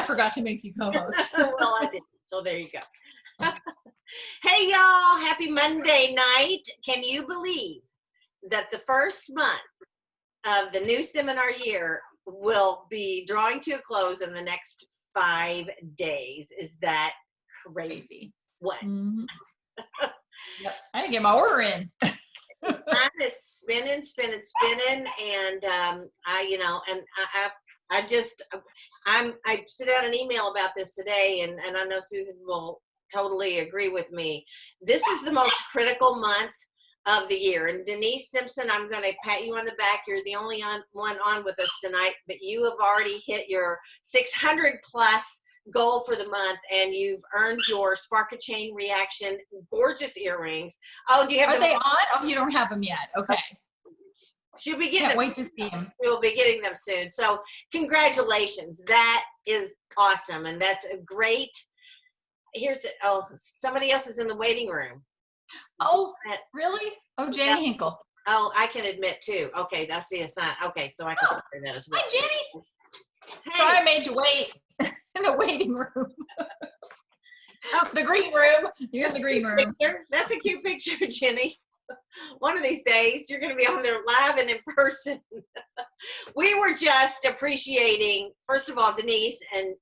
I forgot to make you co-host. Well, I didn't. So there you go. Hey, y'all. Happy Monday night. Can you believe that the first month of the new seminar year will be drawing to a close in the next 5 days? Is that crazy? What? Mm-hmm. Yep. I didn't get my order in. Time is spinning, and I sent out an email about this today, and I know Susan will totally agree with me. This is the most critical month of the year. And Denise Simpson, I'm going to pat you on the back. You're the only one on with us tonight, but you have already hit your 600 plus goal for the month, and you've earned your Spark a Chain Reaction gorgeous earrings. Oh, do you have Are them they on? Oh, you don't have them yet. Okay. She'll be getting Can't them. wait to see them. We'll be getting them soon. So congratulations. That is awesome. And that's a great, somebody else is in the waiting room. Oh, really? Oh, Jenny Hinkle. Oh, I can admit too. Okay, that's the assign. Okay, so I can tell her that as well. Hi, Jenny. Hey. Sorry I made you wait in the waiting room. Oh, the green room. You're in the green room. That's a cute picture, Jenny. One of these days, you're going to be on there live and in person. We were just appreciating, first of all, Denise and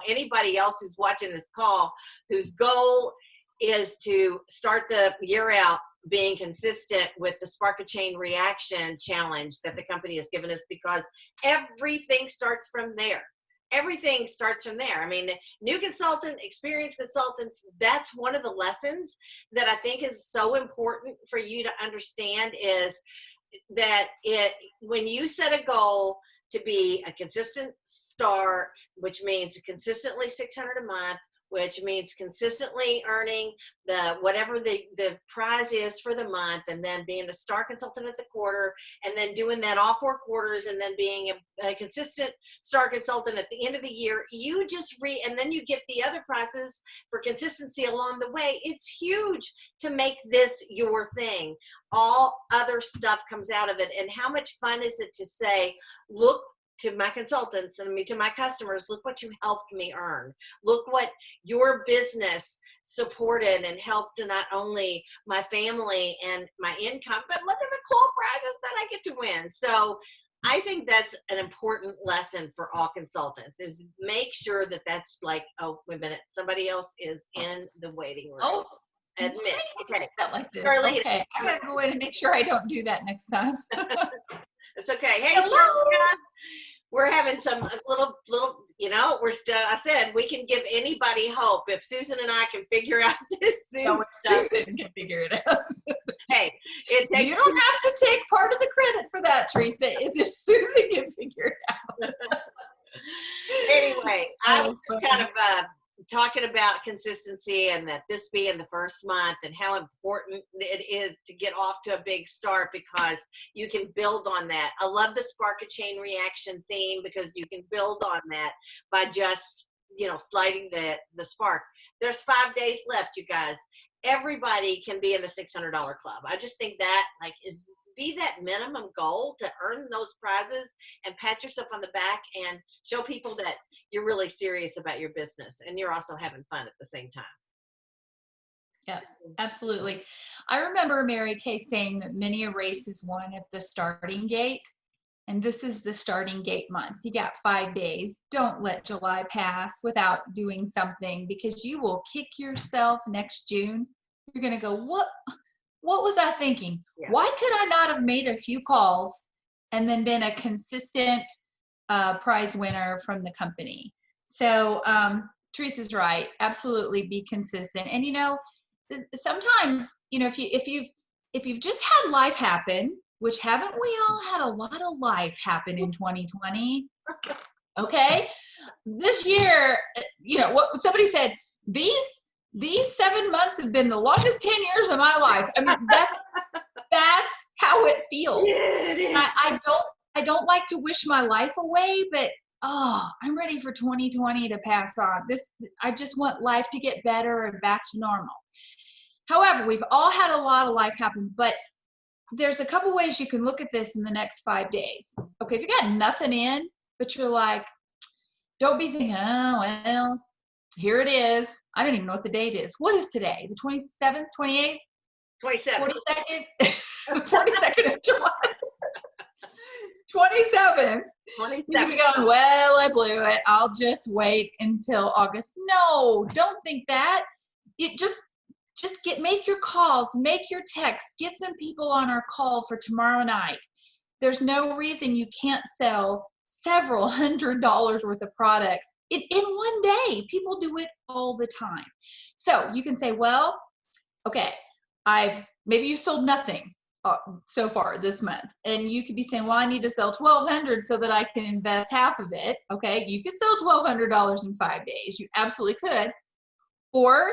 anybody else who's watching this call, whose goal is to start the year out being consistent with the Spark a Chain Reaction challenge that the company has given us, because everything starts from there. Everything starts from there. I mean, new consultant, experienced consultants, that's one of the lessons that I think is so important for you to understand, is that when you set a goal to be a consistent star, which means consistently 600 a month, which means consistently earning whatever the prize is for the month, and then being a star consultant at the quarter, and then doing that all 4 quarters, and then being a consistent star consultant at the end of the year. You just and then you get the other prizes for consistency along the way. It's huge to make this your thing. All other stuff comes out of it. And how much fun is it to say, look, to my consultants and to my customers, look what you helped me earn. Look what your business supported and helped not only my family and my income, but look at the cool prizes that I get to win. So I think that's an important lesson for all consultants, is make sure that that's like, oh, wait a minute, somebody else is in the waiting room. Oh, admit. Okay. Like this. Okay, I gotta go in and make sure I don't do that next time. It's okay. Hey, hello. We're having some little, we're still, I said, we can give anybody hope. If Susan and I can figure out this Zoom stuff. Susan can figure it out. Hey, it takes. You don't have to take part of the credit for that, Teresa. It's if Susan can figure it out. Anyway, I was just kind of talking about consistency, and that this being the first month, and how important it is to get off to a big start, because you can build on that. I love the Spark a Chain Reaction theme, because you can build on that by just, sliding the spark. There's 5 days left, you guys. Everybody can be in the $600 club. I just think that be that minimum goal to earn those prizes, and pat yourself on the back and show people that you're really serious about your business, and you're also having fun at the same time. Yeah, absolutely. I remember Mary Kay saying that many a race is won at the starting gate, and this is the starting gate month. You got 5 days. Don't let July pass without doing something, because you will kick yourself next June. You're going to go, what was I thinking? Yeah. Why could I not have made a few calls and then been a consistent prize winner from the company? So Teresa's right. Absolutely be consistent. And sometimes, if you've just had life happen, which haven't we all had a lot of life happen in 2020? Okay, this year, what somebody said, these 7 months have been the longest 10 years of my life. I mean, that's how it feels. Yeah, it is. I don't like to wish my life away, but I'm ready for 2020 to pass on. I just want life to get better and back to normal. However, we've all had a lot of life happen, but there's a couple ways you can look at this in the next 5 days. Okay, if you got nothing in, but you're like, Don't be thinking, oh, well, here it is. I don't even know what the date is. What is today? The 27th, 28th, 27. 42nd? 42nd of July. 27th. You could be going, well, I blew it. I'll just wait until August. No, don't think that. It just make your calls, make your texts, get some people on our call for tomorrow night. There's no reason you can't sell several $100s worth of products in one day. People do it all the time. So you can say, well, okay, maybe you sold nothing so far this month. And you could be saying, well, I need to sell 1,200 so that I can invest half of it. Okay, you could sell $1,200 in 5 days. You absolutely could. Or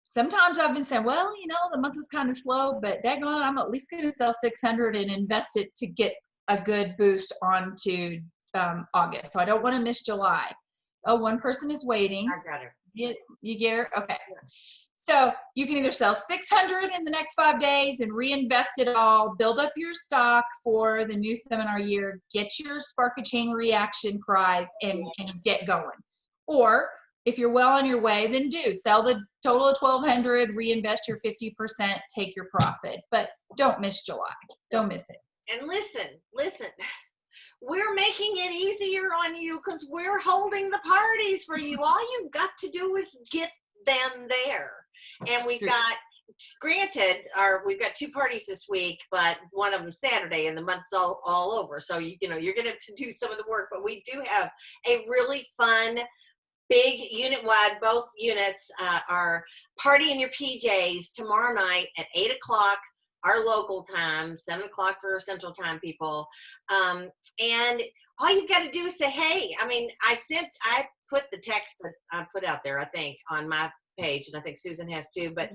sometimes I've been saying, well, the month was kind of slow, but daggone it, I'm at least going to sell 600 and invest it to get a good boost onto August. So I don't want to miss July. Oh, one person is waiting. I got her. You get her? Okay. So you can either sell 600 in the next 5 days and reinvest it all, build up your stock for the new seminar year, get your Spark a Chain reaction prize and get going. Or if you're well on your way, then sell the total of 1,200, reinvest your 50%, take your profit. But don't miss July. Don't miss it. And listen, we're making it easier on you because we're holding the parties for you. All you've got to do is get them there. And we've got 2 parties this week, but one of them Saturday, and the month's all over. So you're going to have to do some of the work. But we do have a really fun, big unit-wide. Both units are Party in Your PJs tomorrow night at 8:00. Our local time, 7:00 for Central Time, people. And all you've got to do is say, hey, I put the text that I put out there, I think, on my page, and I think Susan has too, but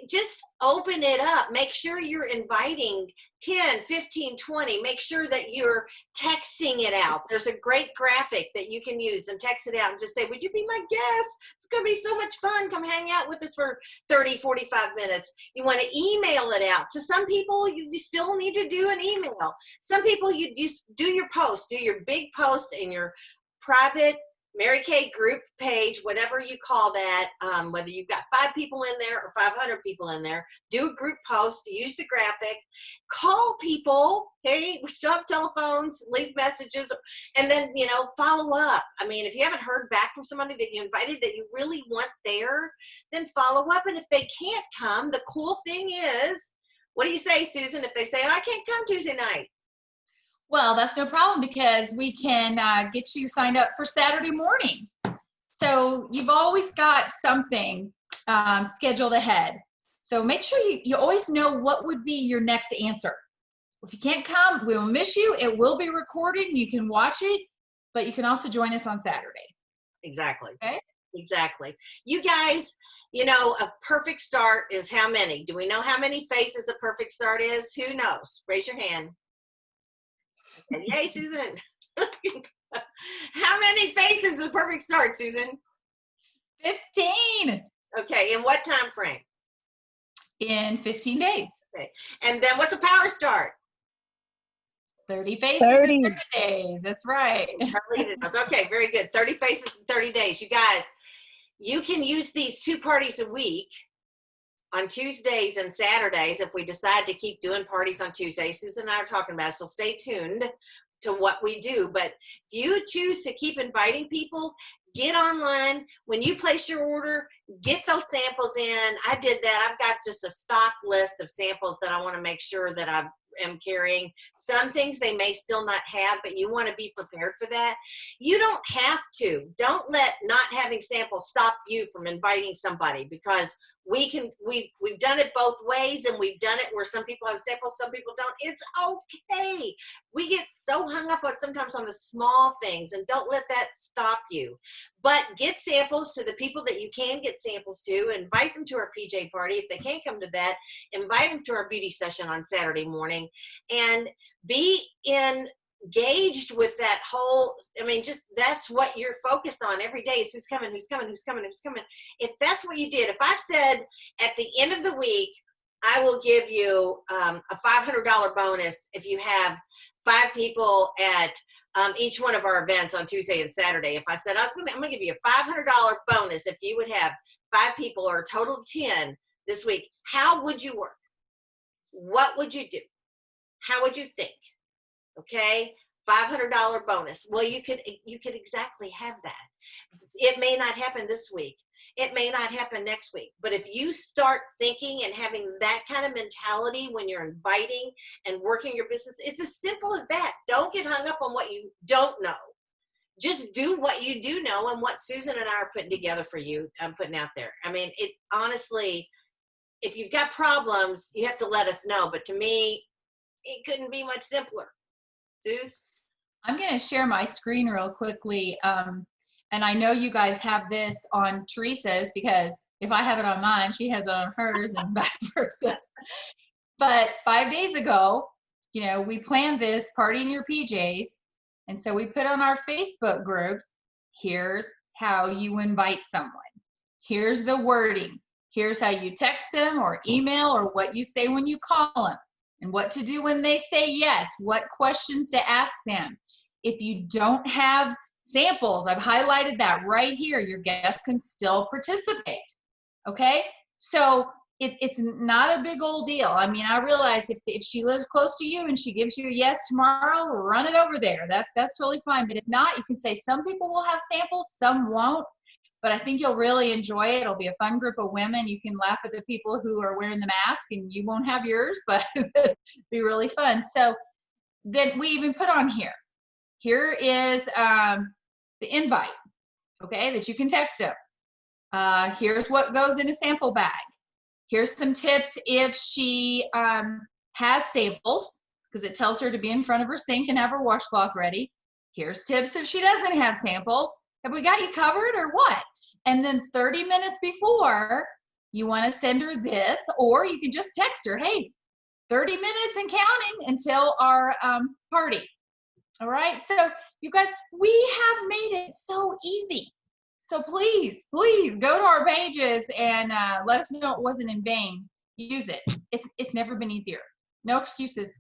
just open it up. Make sure you're inviting 10, 15, 20. Make sure that you're texting it out. There's a great graphic that you can use and text it out and just say, would you be my guest? It's going to be so much fun. Come hang out with us for 30, 45 minutes. You want to email it out. To some people, you still need to do an email. Some people, you just do your post, do your big post in your private Mary Kay group page, whatever you call that, whether you've got 5 people in there or 500 people in there, do a group post, use the graphic, call people. Hey, we still have telephones, leave messages, and then, follow up. If you haven't heard back from somebody that you invited that you really want there, then follow up. And if they can't come, the cool thing is, what do you say, Susan, if they say, oh, I can't come Tuesday night? Well, that's no problem because we can get you signed up for Saturday morning. So you've always got something scheduled ahead. So make sure you always know what would be your next answer. If you can't come, we'll miss you. It will be recorded and you can watch it, but you can also join us on Saturday. Exactly. Okay? Exactly. You guys, a perfect start is how many? Do we know how many faces a perfect start is? Who knows? Raise your hand. And yay, Susan. How many faces of perfect start, Susan? 15. Okay, in what time frame? In 15 days. Okay, and then what's a power start? 30 faces in 30 days. That's right. Okay, very good. 30 faces in 30 days. You guys, you can use these 2 parties a week on Tuesdays and Saturdays if we decide to keep doing parties on Tuesdays. Susan and I are talking about it, so stay tuned to what we do. But if you choose to keep inviting people, get online. When you place your order, get those samples in. I did that. I've got just a stock list of samples that I want to make sure that I am carrying. Some things they may still not have, but you want to be prepared for that. You don't have to. Don't let not having samples stop you from inviting somebody, because we've done it both ways, and we've done it where some people have samples, some people don't. It's okay. We get so hung up on sometimes on the small things, and don't let that stop you. But get samples to the people that you can get samples to. Invite them to our PJ party. If they can't come to that, invite them to our beauty session on Saturday morning, and be engaged with that whole, just that's what you're focused on every day is who's coming, who's coming, who's coming, who's coming. If that's what you did, if I said at the end of the week, I will give you a $500 bonus if you have 5 people at each one of our events on Tuesday and Saturday, if I said I'm going to give you a $500 bonus if you would have 5 people or a total of 10 this week, how would you work? What would you do? How would you think? Okay, $500 bonus. Well, you could exactly have that. It may not happen this week. It may not happen next week. But if you start thinking and having that kind of mentality when you're inviting and working your business, it's as simple as that. Don't get hung up on what you don't know. Just do what you do know and what Susan and I are putting together for you. I'm putting out there. I mean, it honestly, if you've got problems, you have to let us know. But to me, it couldn't be much simpler. Suze? I'm going to share my screen real quickly. And I know you guys have this on Teresa's, because if I have it on mine, she has it on hers and vice versa. But 5 days ago, we planned this party in your PJs. And so we put on our Facebook groups, here's how you invite someone. Here's the wording. Here's how you text them or email, or what you say when you call them, and what to do when they say yes, what questions to ask them. If you don't have samples, I've highlighted that right here. Your guests can still participate. Okay? So it's not a big old deal. I mean, I realize if she lives close to you and she gives you a yes tomorrow, run it over there. That's totally fine. But if not, you can say some people will have samples, some won't. But I think you'll really enjoy it. It'll be a fun group of women. You can laugh at the people who are wearing the mask, and you won't have yours, but it'll be really fun. So then we even put on here. Here is the invite, okay, that you can text them. Here's what goes in a sample bag. Here's some tips if she has samples, because it tells her to be in front of her sink and have her washcloth ready. Here's tips if she doesn't have samples. Have we got you covered or what? And then 30 minutes before, you want to send her this, or you can just text her, hey, 30 minutes and counting until our party. All right, so you guys, we have made it so easy. So please go to our pages and let us know it wasn't in vain. Use it. It's never been easier. No excuses.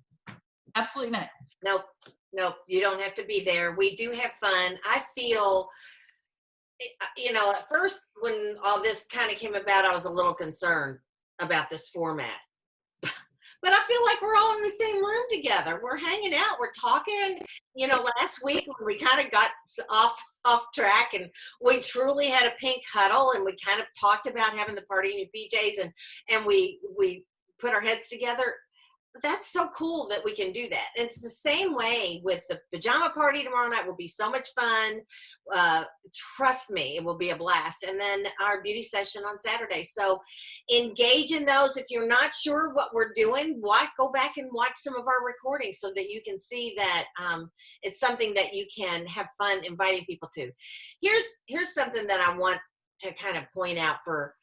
Absolutely none. Nope. You don't have to be there. We do have fun. I feel, at first when all this kind of came about, I was a little concerned about this format. But I feel like we're all in the same room together. We're hanging out. We're talking. Last week when we kind of got off track, and we truly had a pink huddle, and we kind of talked about having the party in your PJs, and we put our heads together. That's so cool that we can do that. It's the same way with the pajama party tomorrow night. Will be so much fun. Trust me, it will be a blast. And then our beauty session on Saturday. So engage in those. If you're not sure what we're doing, go back and watch some of our recordings so that you can see that it's something that you can have fun inviting people to. Here's something that I want to kind of point out for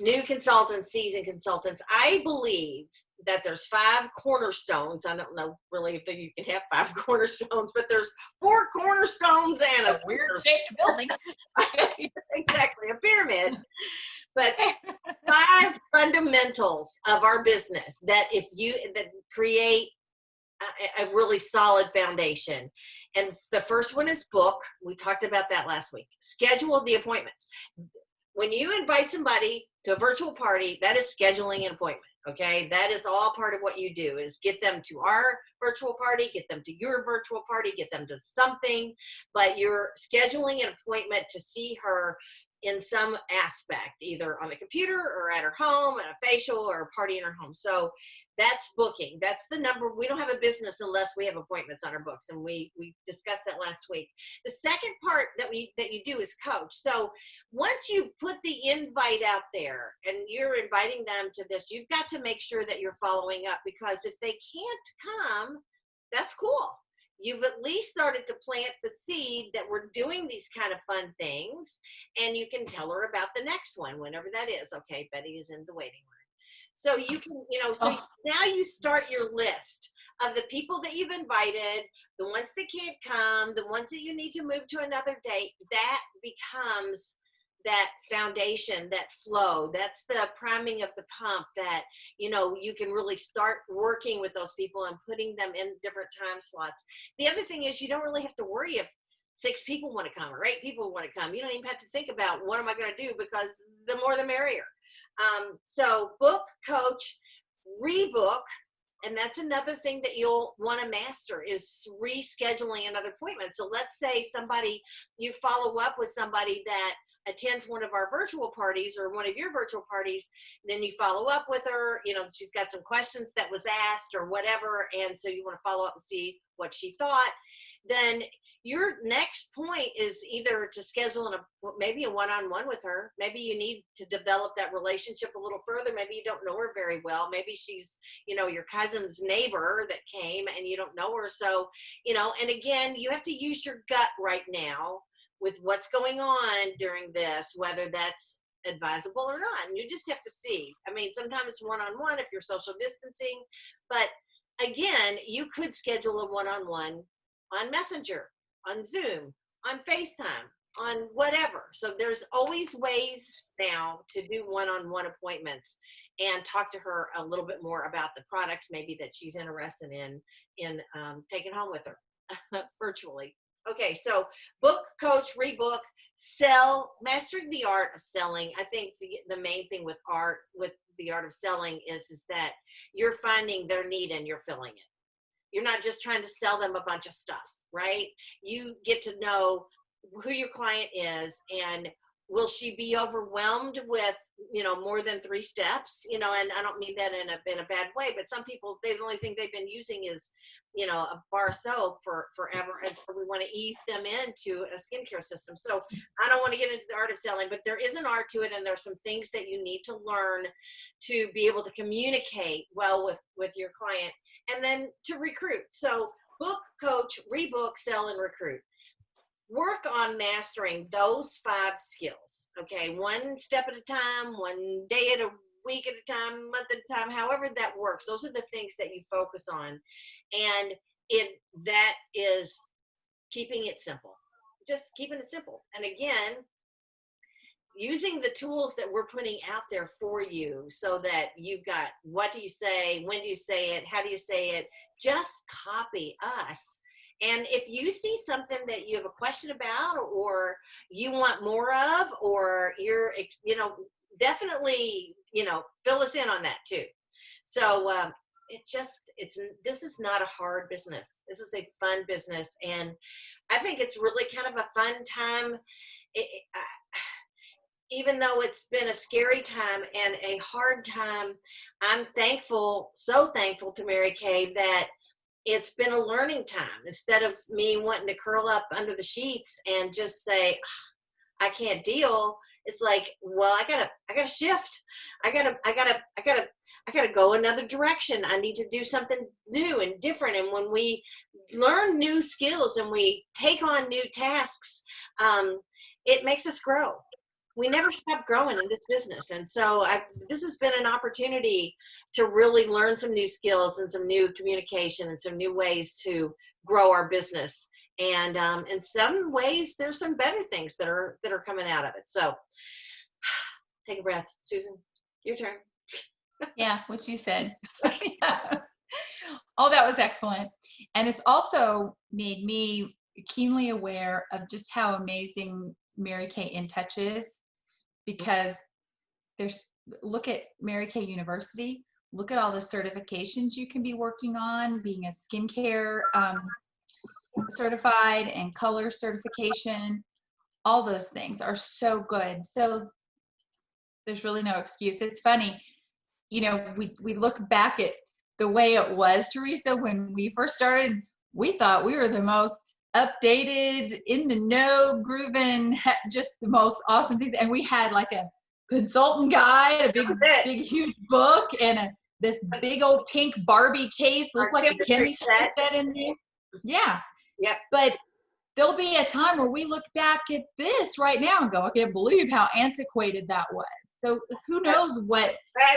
new consultants, seasoned consultants. I believe that there's 5 cornerstones. I don't know really if you can have 5 cornerstones, but there's 4 cornerstones and a weird shaped building. Exactly, a pyramid. But 5 fundamentals of our business that create a really solid foundation. And the first one is book. We talked about that last week. Schedule the appointments. When you invite somebody to a virtual party, that is scheduling an appointment, okay? That is all part of what you do, is get them to our virtual party, get them to your virtual party, get them to something, but you're scheduling an appointment to see her in some aspect, either on the computer or at her home, at a facial or a party in her home. So that's booking. That's the number. We don't have a business unless we have appointments on our books, and we discussed that last week. The second part that you do is coach. So once you've put the invite out there and you're inviting them to this, you've got to make sure that you're following up, because if they can't come, that's cool. You've at least started to plant the seed that we're doing these kind of fun things, and you can tell her about the next one, whenever that is. Okay, Betty is in the waiting room. So you can, now you start your list of the people that you've invited, the ones that can't come, the ones that you need to move to another date. That becomes that foundation, that flow. That's the priming of the pump that, you can really start working with those people and putting them in different time slots. The other thing is you don't really have to worry if 6 people want to come or 8 people want to come. You don't even have to think about what am I going to do, because the more the merrier. So book, coach, rebook. And that's another thing that you'll want to master is rescheduling another appointment. So let's say you follow up with somebody that attends one of our virtual parties or one of your virtual parties, then you follow up with her, she's got some questions that was asked or whatever. And so you want to follow up and see what she thought. Then your next point is either to schedule maybe a one-on-one with her. Maybe you need to develop that relationship a little further. Maybe you don't know her very well. Maybe she's, your cousin's neighbor that came and you don't know her. So, and again, you have to use your gut right now with what's going on during this, whether that's advisable or not. And you just have to see. I mean, sometimes one-on-one if you're social distancing, but again, you could schedule a one-on-one on Messenger, on Zoom, on FaceTime, on whatever. So there's always ways now to do one-on-one appointments and talk to her a little bit more about the products maybe that she's interested in taking home with her virtually. Okay, so book, coach, rebook, sell, mastering the art of selling. I think the main thing with the art of selling is that you're finding their need and you're filling it. You're not just trying to sell them a bunch of stuff, right? You get to know who your client is, and will she be overwhelmed with, more than 3 steps, and I don't mean that in a bad way, but some people, the only thing they've been using is, a bar soap for forever. And so we want to ease them into a skincare system. So I don't want to get into the art of selling, but there is an art to it. And there's some things that you need to learn to be able to communicate well with your client, and then to recruit. So book, coach, rebook, sell, and recruit. Work on mastering those 5 skills. Okay, one step at a time, one day at a week at a time, month at a time, however that works. Those are the things that you focus on. And that is keeping it simple. Just keeping it simple. And again, using the tools that we're putting out there for you so that you've got what do you say, when do you say it, how do you say it, just copy us. And if you see something that you have a question about or you want more of, or you're, definitely, fill us in on that too. So this is not a hard business. This is a fun business. And I think it's really kind of a fun time. Even though it's been a scary time and a hard time, I'm thankful, so thankful to Mary Kay that it's been a learning time. Instead of me wanting to curl up under the sheets and just say, I can't deal. It's like, well, I gotta shift. I gotta go another direction. I need to do something new and different. And when we learn new skills and we take on new tasks, it makes us grow. We never stop growing in this business. And so this has been an opportunity to really learn some new skills and some new communication and some new ways to grow our business. And in some ways, there's some better things that are coming out of it. So take a breath. Susan, your turn. Yeah, what you said. Yeah. Oh, that was excellent. And it's also made me keenly aware of just how amazing Mary Kay InTouch is, because look at Mary Kay University, look at all the certifications you can be working on, being a skincare certified and color certification. All those things are so good. So there's really no excuse. It's funny, we look back at the way it was, Teresa, when we first started. We thought we were the most updated, in the know, grooving, just the most awesome things. And we had like a consultant guide, a big huge book, and this big old pink Barbie case, looked like a chemistry set in there. Yeah. Yep. But there'll be a time where we look back at this right now and go, I can't believe how antiquated that was. So who knows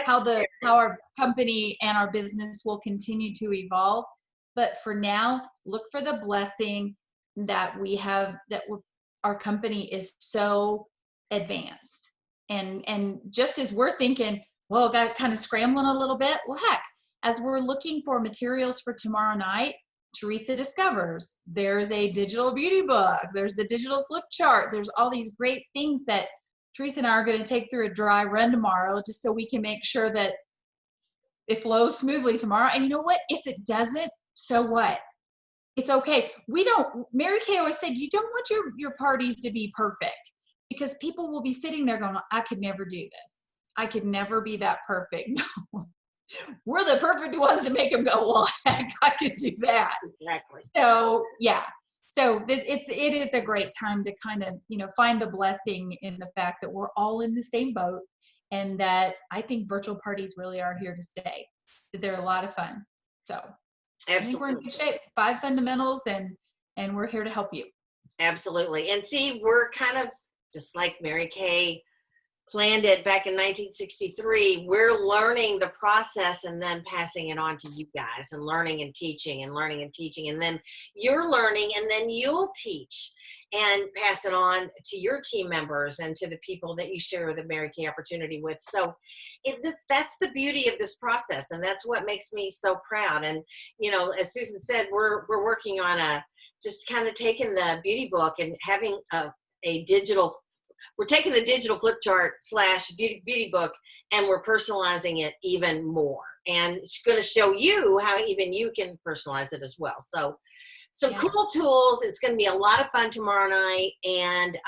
how our company and our business will continue to evolve. But for now, look for the blessing that we have, our company is so advanced. And just as we're thinking, well, got kind of scrambling a little bit, well, heck, as we're looking for materials for tomorrow night, Teresa discovers there's a digital beauty book, there's the digital flip chart, there's all these great things that Teresa and I are going to take through a dry run tomorrow, just so we can make sure that it flows smoothly tomorrow. And you know what? If it doesn't, so what? It's okay. Mary Kay always said, you don't want your parties to be perfect, because people will be sitting there going, I could never do this. I could never be that perfect. No. We're the perfect ones to make them go, well, heck, I could do that. Exactly. So, yeah. So it is a great time to kind of, find the blessing in the fact that we're all in the same boat, and that I think virtual parties really are here to stay. They're a lot of fun. So Absolutely. I think we're in good shape. 5 fundamentals, and we're here to help you. Absolutely. And see, we're kind of just like Mary Kay planned it back in 1963. We're learning the process and then passing it on to you guys, and learning and teaching and learning and teaching. And then you're learning, and then you'll teach and pass it on to your team members and to the people that you share the Mary Kay opportunity with. So that's the beauty of this process. And that's what makes me so proud. And, as Susan said, we're working on just kind of taking the beauty book and having we're taking the digital flip chart / beauty book, and we're personalizing it even more. And it's going to show you how even you can personalize it as well. So some cool tools. It's going to be a lot of fun tomorrow night. And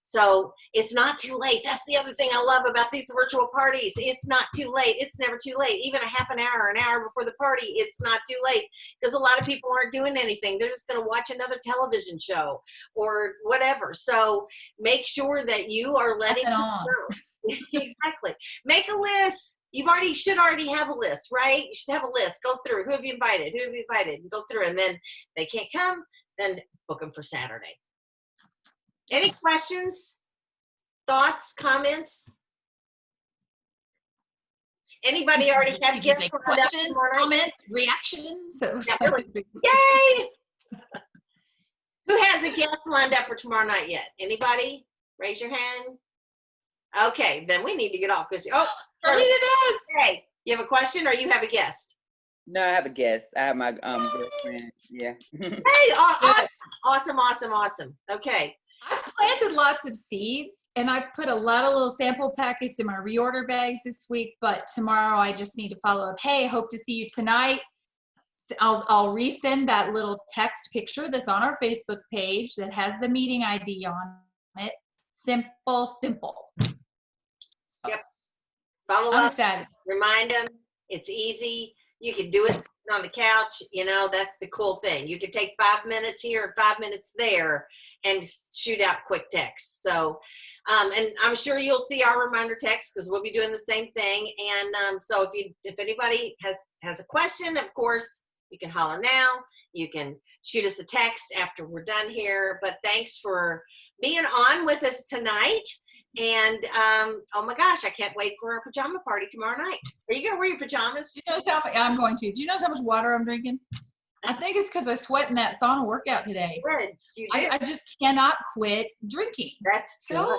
so it's not too late. That's the other thing I love about these virtual parties. It's not too late. It's never too late. Even a half an hour before the party, it's not too late, because a lot of people aren't doing anything. They're just going to watch another television show or whatever. So make sure that you are letting them know. Exactly. Make a list. You should already have a list, right? You should have a list. Go through. Who have you invited? Who have you invited? And go through. And then they can't come, then book them for Saturday. Any questions, thoughts, comments? Anybody already have guests? Questions, comments, reactions? Yeah, really. Yay! Who has a guest lined up for tomorrow night yet? Anybody? Raise your hand. Okay, then we need to get off, because Charlene does. Hey, you have a question, or you have a guest? No, I have a guest. I have my girlfriend. Yeah. Hey, awesome. Okay. I've planted lots of seeds, and I've put a lot of little sample packets in my reorder bags this week, but tomorrow I just need to follow up. Hey, hope to see you tonight. I'll resend that little text picture that's on our Facebook page that has the meeting ID on it. Simple. Yep. Follow I'm up. excited. Remind them. It's easy. You can do it sitting on the couch. That's the cool thing. You can take 5 minutes here and 5 minutes there and shoot out quick text. So, and I'm sure you'll see our reminder text, because we'll be doing the same thing. And so if anybody has a question, of course, you can holler now. You can shoot us a text after we're done here. But thanks for being on with us tonight. And oh my gosh, I can't wait for our pajama party tomorrow night. Are you gonna wear your pajamas? I'm going to. Do you know how much water I'm drinking? I think it's because I sweat in that sauna workout today. Good. I just cannot quit drinking. That's good. So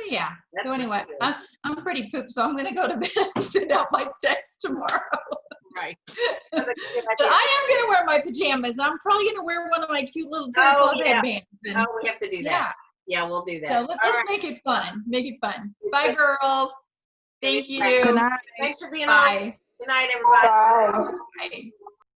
yeah. That's so anyway, really I'm pretty pooped, so I'm gonna go to bed and send out my text tomorrow. Right. But I am gonna wear my pajamas. I'm probably gonna wear one of my cute little tablecloth headbands. We have to do that. Yeah, we'll do that. So let's make it fun. Bye, girls. Thank you. Good night. Thanks for being Bye. on. Good night, everybody. Bye. Bye.